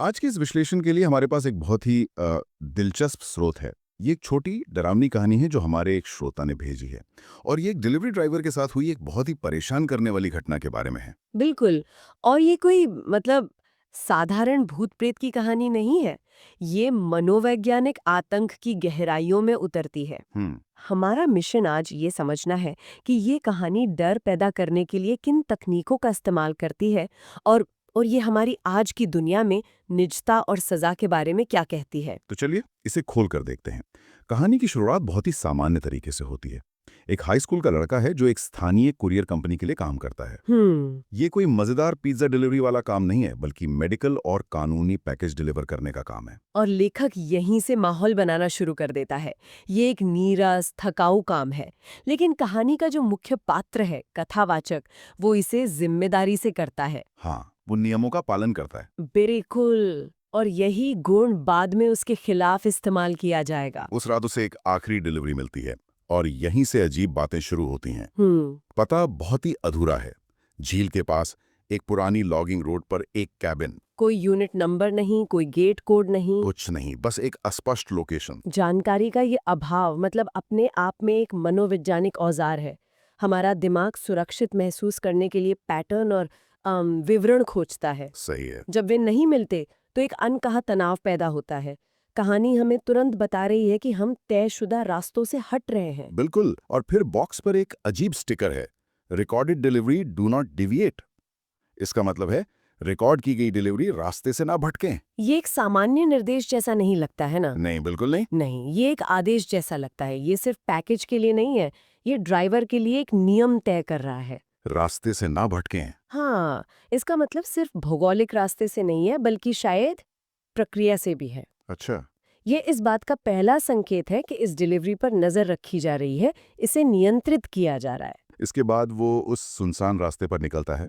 आज के इस विश्लेषण के लिए हमारे पास एक बहुत ही दिलचस्प स्रोत है। ये एक छोटी डरावनी कहानी है जो हमारे एक श्रोता ने भेजी है और ये एक डिलीवरी ड्राइवर के साथ हुई एक बहुत ही परेशान करने वाली घटना के बारे में है। बिल्कुल। और ये कोई मतलब साधारण भूत प्रेत की कहानी नहीं है। ये मनोवैज्ञानिक आतंक की गहराइयों में उतरती है। हम्म। हमारा मिशन आज ये समझना है कि ये कहानी डर पैदा करने के लिए किन तकनीकों का इस्तेमाल करती है और और ये हमारी आज की दुनिया में निजता और सजा के बारे में क्या कहती है। तो चलिए इसे खोल कर देखते हैं। कहानी की शुरुआत बहुत ही सामान्य तरीके से होती है। एक हाई स्कूल का लड़का है जो एक स्थानीय कुरियर कंपनी के लिए काम करता है। ये कोई मजेदार पिज्जा डिलीवरी वाला काम नहीं है, बल्कि मेडिकल और कानूनी पैकेज डिलीवर करने का काम है। और लेखक यहीं से माहौल बनाना शुरू कर देता है। ये एक नीरस, थकाऊ काम है, लेकिन कहानी का जो मुख्य पात्र है, कथावाचक, वो इसे जिम्मेदारी से करता है। हाँ, वो नियमों का पालन करता है। बिल्कुल। और यही गुण बाद में उसके खिलाफ इस्तेमाल किया जाएगा। उस रात उसे एक आखिरी डिलीवरी मिलती है और यहीं से अजीब बातें शुरू होती हैं। हम्म। पता बहुत ही अधूरा है। झील के पास एक पुरानी लॉगिंग रोड पर एक कैबिन। कोई यूनिट नंबर नहीं, कोई गेट कोड नहीं। कुछ नहीं, बस एक अस्पष्ट लोकेशन। जानकारी का ये अभाव मतलब अपने आप में एक मनोवैज्ञानिक औजार है। हमारा दिमाग सुरक्षित महसूस करने के लिए पैटर्न और विवरण खोजता है। सही है। जब वे नहीं मिलते तो एक अनकहा तनाव पैदा होता है। कहानी हमें तुरंत बता रही है कि हम तयशुदा रास्तों से हट रहे हैं। बिल्कुल। और फिर बॉक्स पर एक अजीब स्टिकर है, recorded delivery do not deviate. इसका मतलब है रिकॉर्ड की गई डिलीवरी रास्ते से ना भटकें। ये एक सामान्य निर्देश जैसा नहीं लगता है ना? नहीं, बिल्कुल नहीं। नहीं, ये एक आदेश जैसा लगता है। ये सिर्फ पैकेज के लिए नहीं है, ये ड्राइवर के लिए एक नियम तय कर रहा है। रास्ते से ना भटकें। हाँ, इसका मतलब सिर्फ भौगोलिक रास्ते से नहीं है, बल्कि शायद प्रक्रिया से भी है। अच्छा। ये इस बात का पहला संकेत है कि इस डिलीवरी पर नजर रखी जा रही है, इसे नियंत्रित किया जा रहा है। इसके बाद वो उस सुनसान रास्ते पर निकलता है।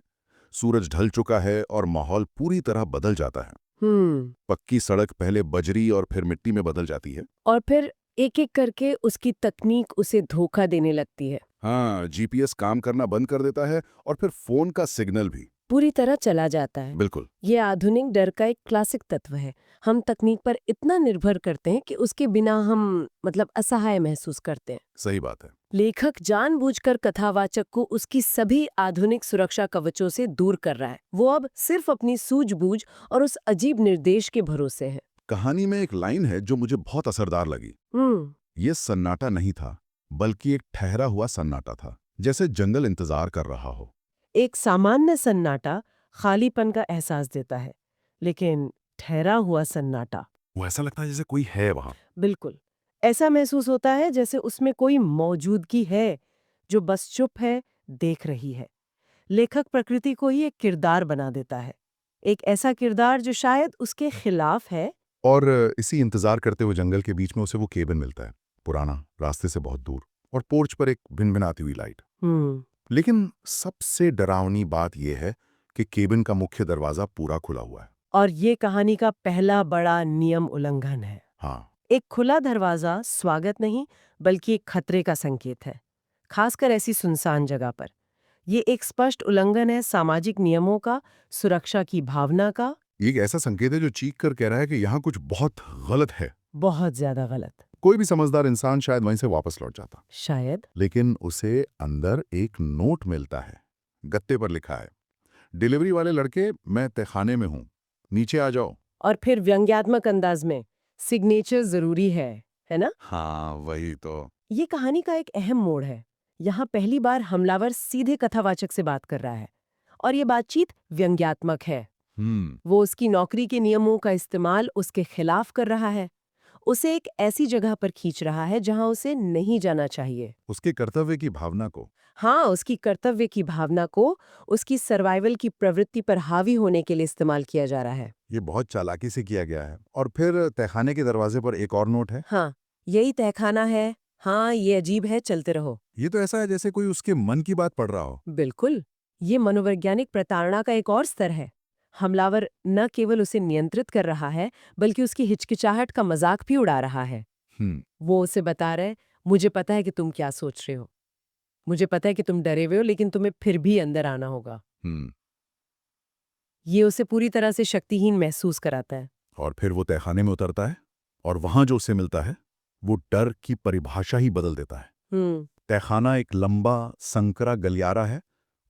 सूरज ढल चुका है और माहौल पूरी तरह बदल जाता है। हम्म। पक्की सड़क पहले बजरी और फिर मिट्टी में बदल जाती है। और फिर एक-एक करके उसकी तकनीक उसे धोखा देने लगती है। हाँ, जीपीएस काम करना बंद कर देता है और फिर फोन का सिग्नल भी। पूरी तरह चला जाता है। बिल्कुल। ये आधुनिक डर का एक क्लासिक तत्व है। हम तकनीक पर इतना निर्भर करते हैं कि उसके बिना हम मतलब असहाय महसूस करते हैं। सही बात है। लेखक जानबूझकर कथावाचक को उसकी सभी आधुनिक सुरक्षा कवचों से दूर कर रहा है। वो अब सिर्फ अपनी सूझबूझ और उस अजीब निर्देश के भरोसे है। कहानी में एक लाइन है जो मुझे बहुत असरदार लगी। हम्म। ये सन्नाटा नहीं था, बल्कि एक ठहरा हुआ सन्नाटा था, जैसे जंगल इंतजार कर रहा हो। एक सामान्य सन्नाटा खालीपन का एहसास देता है, लेकिन ठहरा हुआ सन्नाटा वो ऐसा लगता है जैसे कोई है वहां। बिल्कुल ऐसा महसूस होता है जैसे उसमें कोई मौजूदगी है जो बस चुप है, देख रही है। लेखक प्रकृति को ही एक किरदार बना देता है, एक ऐसा किरदार जो शायद उसके खिलाफ है। और इसी इंतजार करते हुए जंगल के बीच में उसे वो केबिन मिलता है, पुराना, रास्ते से बहुत दूर, और पोर्च पर एक भिनभिनाती हुई लाइट। हम्म। लेकिन सबसे डरावनी बात यह है कि केबिन का मुख्य दरवाजा पूरा खुला हुआ है। और ये कहानी का पहला बड़ा नियम उल्लंघन है। हाँ। एक खुला दरवाजा स्वागत नहीं, बल्कि एक खतरे का संकेत है, खासकर ऐसी सुनसान जगह पर। ये एक स्पष्ट उल्लंघन है सामाजिक नियमों का, सुरक्षा की भावना का। ये एक ऐसा संकेत है जो चीख कर कह रहा है कि यहाँ कुछ बहुत गलत है। बहुत ज्यादा गलत। कोई भी समझदार इंसान शायद वहीं से वापस लौट जाता। शायद। लेकिन उसे अंदर एक नोट मिलता है। गत्ते पर लिखा है, डिलीवरी वाले लड़के, मैं तहखाने में हूँ, नीचे आ जाओ। और फिर व्यंग्यात्मक अंदाज में, सिग्नेचर जरूरी है ना? हाँ, वही तो। ये कहानी का एक अहम मोड़ है। यहाँ पहली बार हमलावर सीधे कथावाचक से बात कर रहा है और ये बातचीत व्यंग्यात्मक है। हम्म। वो उसकी नौकरी के नियमों का इस्तेमाल उसके खिलाफ कर रहा है, उसे एक ऐसी जगह पर खींच रहा है जहां उसे नहीं जाना चाहिए। उसके कर्तव्य की भावना को। हाँ, उसकी कर्तव्य की भावना को उसकी सर्वाइवल की प्रवृत्ति पर हावी होने के लिए इस्तेमाल किया जा रहा है। ये बहुत चालाकी से किया गया है। और फिर तहखाने के दरवाजे पर एक और नोट है। हाँ, यही तहखाना है। हाँ, ये अजीब है, चलते रहो। ये तो ऐसा है जैसे कोई उसके मन की बात पढ़ रहा हो। बिल्कुल। ये मनोवैज्ञानिक प्रताड़ना का एक और स्तर है। हमलावर न केवल उसे नियंत्रित कर रहा है, बल्कि उसकी हिचकिचाहट का मजाक भी उड़ा रहा है। हम्म। वो उसे बता रहा है, मुझे पता है कि तुम क्या सोच रहे हो। मुझे पता है कि तुम डरे हुए हो, लेकिन तुम्हें फिर भी अंदर आना होगा। हम्म। ये उसे पूरी तरह से शक्तिहीन महसूस कराता है। और फिर वो तहखाने में उतरता है और वहां जो उसे मिलता है वो डर की परिभाषा ही बदल देता है। तहखाना एक लंबा संकरा गलियारा है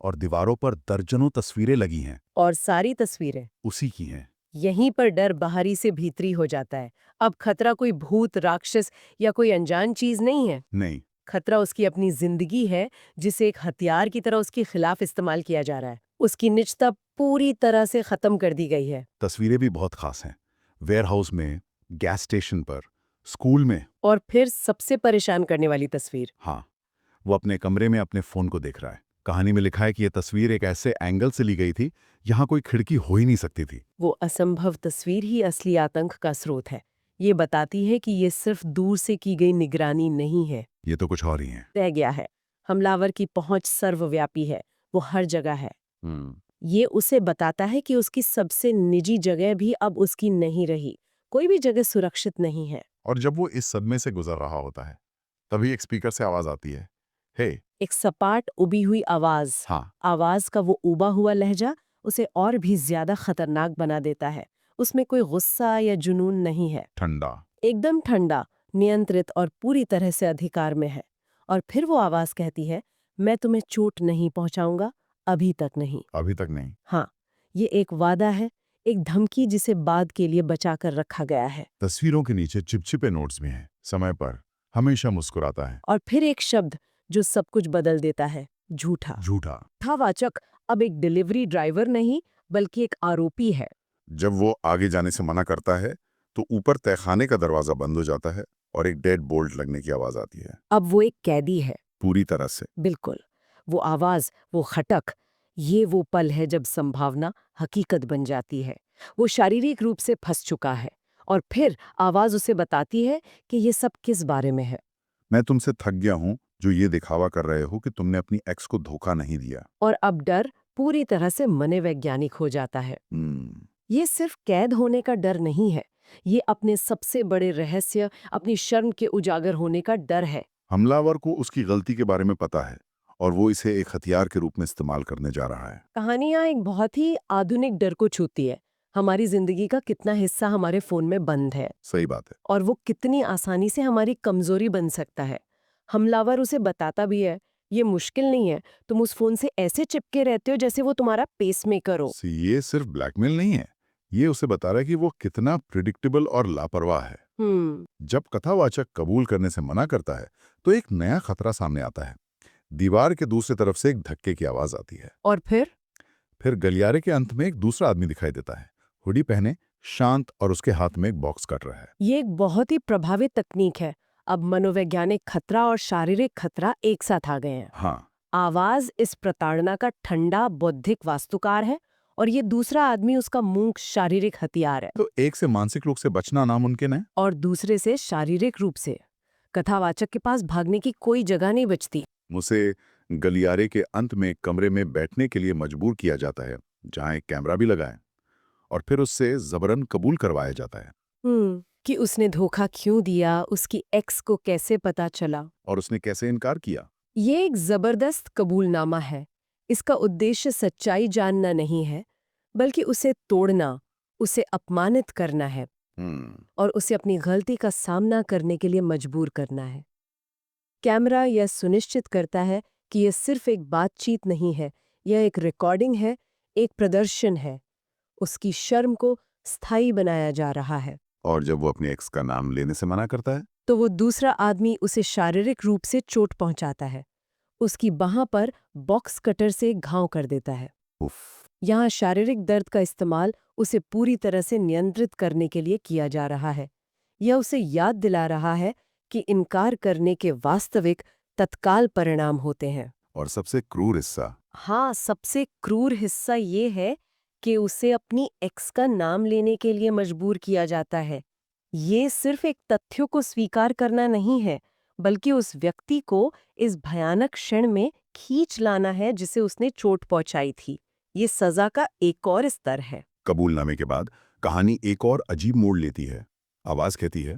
और दीवारों पर दर्जनों तस्वीरें लगी हैं। और सारी तस्वीरें उसी की हैं। यहीं पर डर बाहरी से भीतरी हो जाता है। अब खतरा कोई भूत, राक्षस या कोई अनजान चीज नहीं है। नहीं, खतरा उसकी अपनी जिंदगी है, जिसे एक हथियार की तरह उसके खिलाफ इस्तेमाल किया जा रहा है। उसकी निजता पूरी तरह से खत्म कर दी गई है। तस्वीरें भी बहुत खास हैं। वेयरहाउस में, गैस स्टेशन पर, स्कूल में। और फिर सबसे परेशान करने वाली तस्वीर, हाँ, वो अपने कमरे में अपने फोन को देख रहा है। कहानी में लिखा है कि यह तस्वीर एक ऐसे एंगल से ली गई थी जहां कोई खिड़की हो ही नहीं सकती थी। वो असंभव तस्वीर ही असली आतंक का स्रोत है। ये बताती है कि ये सिर्फ दूर से की गई निगरानी नहीं है, ये तो कुछ और ही है। रह गया है। हमलावर की पहुंच सर्वव्यापी है, वो हर जगह है। ये उसे बताता है कि उसकी सबसे निजी जगह भी अब उसकी नहीं रही। कोई भी जगह सुरक्षित नहीं है। और जब वो इस सदमे से गुजर रहा होता है तभी एक स्पीकर से आवाज आती है, हे। एक सपाट उबी हुई आवाज। हाँ। आवाज का वो उबा हुआ लहजा उसे और भी ज्यादा खतरनाक बना देता है। उसमें कोई गुस्सा या जुनून नहीं है, ठंडा। एकदम ठंडा, नियंत्रित और पूरी तरह से अधिकार में है। और फिर वो आवाज कहती है, मैं तुम्हें चोट नहीं पहुंचाऊंगा, अभी तक नहीं। अभी तक नहीं। हाँ, ये एक वादा है, एक धमकी जिसे बाद के लिए बचा कर रखा गया है। तस्वीरों के नीचे चिपचिपे नोट्स भी हैं। समय पर, हमेशा मुस्कुराता है। और फिर एक शब्द जो सब कुछ बदल देता है, झूठा। झूठा। कथावाचक अब एक डिलीवरी ड्राइवर नहीं, बल्कि एक आरोपी है। जब वो आगे जाने से मना करता है तो ऊपर तहखाने का दरवाजा बंद हो जाता है और एक डेड बोल्ट लगने की आवाज आती है। अब वो एक कैदी है। पूरी तरह से। बिल्कुल। वो आवाज, वो खटक, ये वो पल है जब संभावना हकीकत बन जाती है। वो शारीरिक रूप से फंस चुका है और फिर आवाज उसे बताती है कि ये सब किस बारे में है। मैं तुमसे थक गया हूं जो ये दिखावा कर रहे हो कि तुमने अपनी एक्स को धोखा नहीं दिया। और अब डर पूरी तरह से मनोवैज्ञानिक हो जाता है। ये सिर्फ कैद होने का डर नहीं है, ये अपने सबसे बड़े रहस्य, अपनी शर्म के उजागर होने का डर है। हमलावर को उसकी गलती के बारे में पता है और वो इसे एक हथियार के रूप में इस्तेमाल करने जा रहा है। कहानी यहाँ एक बहुत ही आधुनिक डर को छूती है। हमारी जिंदगी का कितना हिस्सा हमारे फोन में बंद है सही बात है। और वो कितनी आसानी से हमारी कमजोरी बन सकता है। हमलावर उसे बताता भी है, ये मुश्किल नहीं है, तुम उस फोन से ऐसे चिपके रहते हो जैसे वो तुम्हारा पेसमेकर हो। ये सिर्फ ब्लैकमेल नहीं है, ये उसे बता रहा है कि वो कितना प्रिडिक्टेबल और लापरवाह है। जब कथावाचक कबूल करने से मना करता है तो एक नया खतरा सामने आता है। दीवार के दूसरी तरफ से एक धक्के की आवाज आती है। और फिर गलियारे के अंत में एक दूसरा आदमी दिखाई देता है, हुडी पहने, शांत, और उसके हाथ में एक बॉक्स कट रहा है। ये एक बहुत ही प्रभावी तकनीक है। अब मनोवैज्ञानिक खतरा और शारीरिक खतरा एक साथ आ गए हैं। हाँ। आवाज इस प्रताड़ना का ठंडा बौद्धिक वास्तुकार है और ये दूसरा आदमी उसका मूक शारीरिक हथियार है। तो एक से मानसिक रूप से बचना नामुमकिन है और दूसरे से शारीरिक रूप से। कथावाचक के पास भागने की कोई जगह नहीं बचती। उसे गलियारे के अंत में एक कमरे में बैठने के लिए मजबूर किया जाता है जहां एक कैमरा भी लगा है और फिर उससे जबरन कबूल करवाया जाता है। कि उसने धोखा क्यों दिया, उसकी एक्स को कैसे पता चला और उसने कैसे इनकार किया। ये एक जबरदस्त कबूलनामा है। इसका उद्देश्य सच्चाई जानना नहीं है, बल्कि उसे तोड़ना, उसे अपमानित करना है और उसे अपनी गलती का सामना करने के लिए मजबूर करना है। कैमरा यह सुनिश्चित करता है कि यह सिर्फ एक बातचीत नहीं है, यह एक रिकॉर्डिंग है, एक प्रदर्शन है। उसकी शर्म को स्थायी बनाया जा रहा है। और जब वो अपनी एक्स का नाम लेने से मना करता है तो वो दूसरा आदमी उसे शारीरिक रूप से चोट पहुंचाता है। उसकी बांह पर बॉक्स कटर से घाव कर देता है। यहाँ शारीरिक दर्द का इस्तेमाल उसे पूरी तरह से नियंत्रित करने के लिए किया जा रहा है। यह उसे याद दिला रहा है कि इनकार करने के वास्तविक तत्काल परिणाम होते हैं। और सबसे क्रूर हिस्सा, हाँ, सबसे क्रूर हिस्सा ये है कि उसे अपनी एक्स का नाम लेने के लिए मजबूर किया जाता है। ये सिर्फ एक तथ्य को स्वीकार करना नहीं है, बल्कि उस व्यक्ति को इस भयानक क्षण में खींच लाना है जिसे उसने चोट पहुंचाई थी। ये सजा का एक और स्तर है। कबूलनामे के बाद कहानी एक और अजीब मोड़ लेती है। आवाज कहती है,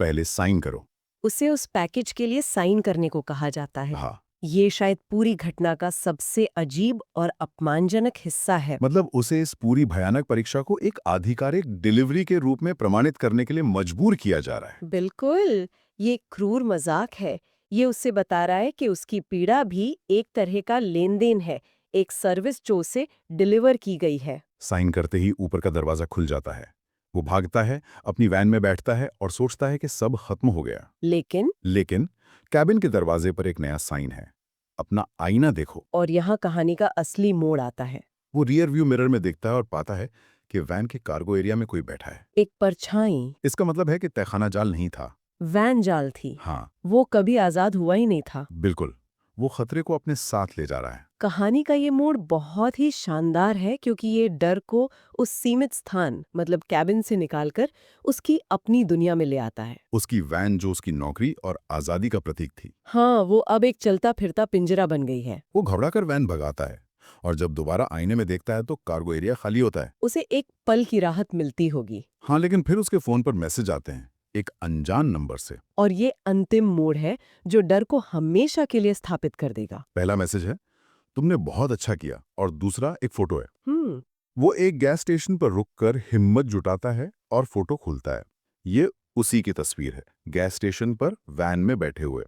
पहले साइन करो। उसे उस पैकेज के लिए साइन करने को कहा जाता है। हाँ, ये शायद पूरी घटना का सबसे अजीब और अपमानजनक हिस्सा है। मतलब उसे इस पूरी भयानक परीक्षा को एक आधिकारिक डिलीवरी के रूप में प्रमाणित करने के लिए मजबूर किया जा रहा है। बिल्कुल, ये क्रूर मजाक है। ये उससे बता रहा है कि उसकी पीड़ा भी एक तरह का लेन-देन है, एक सर्विस जो उसे डिलीवर की गई है। साइन करते ही ऊपर का दरवाजा खुल जाता है। वो भागता है, अपनी वैन में बैठता है और सोचता है कि सब खत्म हो गया। लेकिन कैबिन के दरवाजे पर एक नया साइन है, अपना आईना देखो। और यहाँ कहानी का असली मोड़ आता है। वो रियर व्यू मिरर में देखता है और पाता है कि वैन के कार्गो एरिया में कोई बैठा है। एक परछाई, इसका मतलब है कि तहखाना जाल नहीं था। वैन जाल थी। हाँ, वो कभी आजाद हुआ ही नहीं था। बिल्कुल। वो खतरे को अपने साथ ले जा रहा है। कहानी का ये मोड़ बहुत ही शानदार है क्योंकि ये डर को उस सीमित स्थान मतलब कैबिन से निकालकर उसकी अपनी दुनिया में ले आता है। उसकी वैन जो उसकी नौकरी और आजादी का प्रतीक थी, हाँ, वो अब एक चलता फिरता पिंजरा बन गई है। वो घबराकर वैन भगाता है और जब दोबारा आईने में देखता है तो कार्गो एरिया खाली होता है। उसे एक पल की राहत मिलती होगी। हाँ, लेकिन फिर उसके फोन पर मैसेज आते हैं, एक अनजान नंबर से। और ये अंतिम मोड़ है जो डर को हमेशा के लिए स्थापित कर देगा। पहला मैसेज है, तुमने बहुत अच्छा किया, और दूसरा एक फोटो है। हम्म वो एक गैस स्टेशन पर रुककर हिम्मत जुटाता है और फोटो खोलता है। ये उसी की तस्वीर है, गैस स्टेशन पर वैन में बैठे हुए,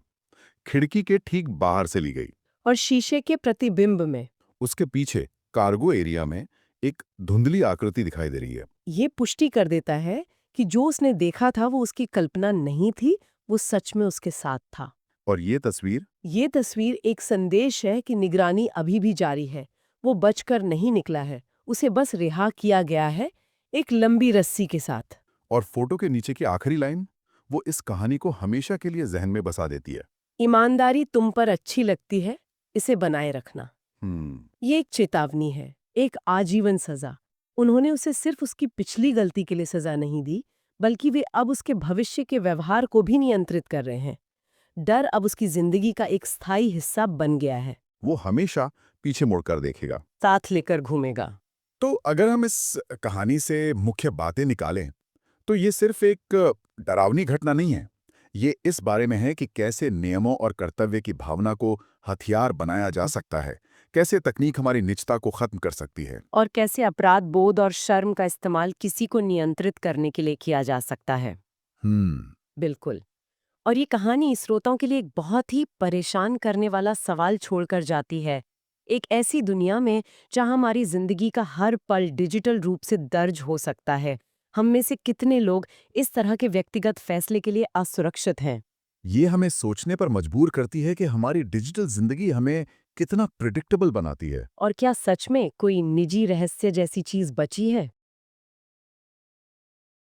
खिड़की के ठीक बाहर से ली गई। और शीशे के प्रतिबिंब में उसके पीछे कार्गो एरिया में एक धुंधली आकृति दिखाई दे रही है। ये पुष्टि कर देता है कि जो उसने देखा था वो उसकी कल्पना नहीं थी, वो सच में उसके साथ था। और ये तस्वीर एक संदेश है कि निगरानी अभी भी जारी है। वो बचकर नहीं निकला है, उसे बस रिहा किया गया है, एक लंबी रस्सी के साथ। और फोटो के नीचे की आखिरी लाइन, वो इस कहानी को हमेशा के लिए जहन में बसा देती है। ईमानदारी तुम पर अच्छी लगती है, इसे बनाए रखना। हम्म ये एक चेतावनी है, एक आजीवन सजा। उन्होंने उसे सिर्फ उसकी पिछली गलती के लिए सजा नहीं दी, बल्कि वे अब उसके भविष्य के व्यवहार को भी नियंत्रित कर रहे हैं। डर अब उसकी जिंदगी का एक स्थायी हिस्सा बन गया है, वो हमेशा पीछे मुड़कर देखेगा। साथ लेकर घूमेगा। तो अगर हम इस कहानी से मुख्य बातें निकालें, तो ये सिर्फ एक डरावनी घटना नहीं है। ये इस बारे में है कि कैसे नियमों और कर्तव्य की भावना को हथियार बनाया जा सकता है, कैसे तकनीक हमारी निजता को खत्म कर सकती है। और कैसे अपराध बोध और शर्म का इस्तेमाल किसी को नियंत्रित करने के लिए किया जा सकता है। हम्म बिल्कुल। और ये कहानी श्रोताओं के लिए एक बहुत ही परेशान करने वाला सवाल छोड़कर जाती है। एक ऐसी दुनिया में जहां हमारी जिंदगी का हर पल डिजिटल रूप से दर्ज हो सकता है, हम में से कितने लोग इस तरह के व्यक्तिगत फैसले के लिए असुरक्षित हैं? ये हमें सोचने पर मजबूर करती है कि हमारी डिजिटल जिंदगी हमें कितना प्रिडिक्टेबल बनाती है। और क्या सच में कोई निजी रहस्य जैसी चीज बची है?